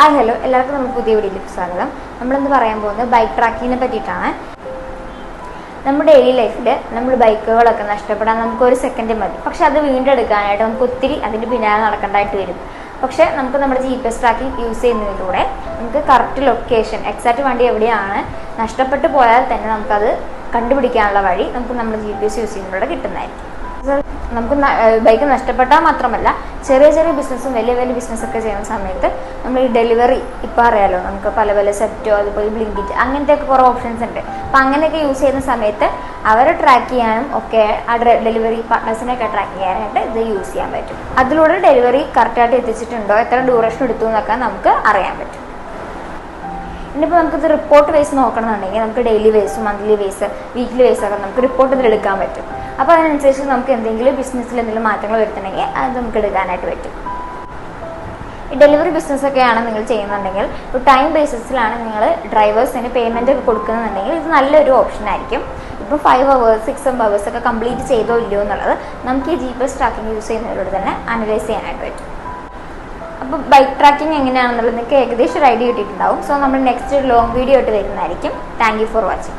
Hi hello, എല്ലാവർക്കും നമ്മൾ പുതിയ വീഡിയോയിലേക്ക് സ്വാഗതം. നമ്മളിന്ന് പറയാൻ പോകുന്നത് ബൈക്ക് ട്രാക്കിങ്ങിനെ പറ്റിയിട്ടാണ്. നമ്മുടെ ഡെയിലി ലൈഫിൽ നമ്മൾ ബൈക്കുകളൊക്കെ നഷ്ടപ്പെടാൻ നമുക്ക് ഒരു സെക്കൻഡ് മതി. പക്ഷെ അത് വീണ്ടെടുക്കാനായിട്ട് നമുക്ക് ഒത്തിരി അതിൻ്റെ പിന്നാലെ നടക്കേണ്ടതായിട്ട് വരും. പക്ഷേ നമുക്ക് നമ്മുടെ GPS ട്രാക്കിംഗ് യൂസ് ചെയ്യുന്നതിലൂടെ നമുക്ക് കറക്റ്റ് ലൊക്കേഷൻ, എക്സാക്റ്റ് വണ്ടി എവിടെയാണ് നഷ്ടപ്പെട്ടു പോയാൽ തന്നെ നമുക്കത് കണ്ടുപിടിക്കാനുള്ള വഴി നമുക്ക് നമ്മുടെ GPS യൂസ് ചെയ്യുന്നതിലൂടെ കിട്ടുന്നതായിരിക്കും. നമുക്ക് ബൈക്ക് നഷ്ടപ്പെട്ടാൽ മാത്രമല്ല, ചെറിയ ചെറിയ ബിസിനസ്സും വലിയ വലിയ ബിസിനസ്സൊക്കെ ചെയ്യുന്ന സമയത്ത് നമ്മൾ ഈ ഡെലിവറി ഇപ്പോൾ അറിയാലോ, നമുക്ക് പല പല സെപ്റ്റോ അതുപോലെ ബ്ലിങ്കിറ്റ് അങ്ങനത്തെയൊക്കെ കുറേ ഓപ്ഷൻസ് ഉണ്ട്. അപ്പം അങ്ങനെയൊക്കെ യൂസ് ചെയ്യുന്ന സമയത്ത് അവരെ ട്രാക്ക് ചെയ്യാനും ഒക്കെ ആ ഡെലിവറി പാർട്ട്നേഴ്സിനെയൊക്കെ ട്രാക്ക് ചെയ്യാനായിട്ട് ഇത് യൂസ് ചെയ്യാൻ പറ്റും. അതിലൂടെ ഡെലിവറി കറക്റ്റായിട്ട് എത്തിച്ചിട്ടുണ്ടോ, എത്ര ഡ്യൂറേഷൻ എടുത്തു എന്നൊക്കെ നമുക്ക് അറിയാൻ പറ്റും. ഇനിയിപ്പോൾ നമുക്കിത് റിപ്പോർട്ട് വൈസ് നോക്കണമെന്നുണ്ടെങ്കിൽ നമുക്ക് daily wise, monthly wise, weekly wise ഒക്കെ നമുക്ക് റിപ്പോർട്ട് ഇതിൽ എടുക്കാൻ പറ്റും. അപ്പോൾ അതിനനുസരിച്ച് നമുക്ക് എന്തെങ്കിലും ബിസിനസ്സിൽ എന്തെങ്കിലും മാറ്റങ്ങൾ വരുത്തണമെങ്കിൽ അത് നമുക്ക് എടുക്കാനായിട്ട് പറ്റും. ഈ ഡെലിവറി ബിസിനസ്സൊക്കെയാണ് നിങ്ങൾ ചെയ്യുന്നുണ്ടെങ്കിൽ, ഇപ്പോൾ ടൈം ബേസിസിലാണ് നിങ്ങൾ ഡ്രൈവേഴ്സിന് പേയ്മെൻ്റ് ഒക്കെ കൊടുക്കുന്നുണ്ടെങ്കിൽ ഇത് നല്ലൊരു ഓപ്ഷൻ ആയിരിക്കും. ഇപ്പോൾ 5 hours 6 hours ഒക്കെ കംപ്ലീറ്റ് ചെയ്തോ ഇല്ലയോ എന്നുള്ളത് നമുക്ക് ഈ GPS ട്രാക്കിംഗ് യൂസ് ചെയ്യുന്നതിലൂടെ തന്നെ അനലൈസ് ചെയ്യാനായിട്ട് പറ്റും. അപ്പോൾ ബൈക്ക് ട്രാക്കിംഗ് എങ്ങനെയാണെന്നുള്ളത് നിങ്ങൾക്ക് ഏകദേശം ഒരു ഐഡിയ കിട്ടിയിട്ടുണ്ടാവും. സോ നമ്മൾ നെക്സ്റ്റ് ലോങ് വീഡിയോ ആയിട്ട് വരുന്നതായിരിക്കും. Thank you for watching.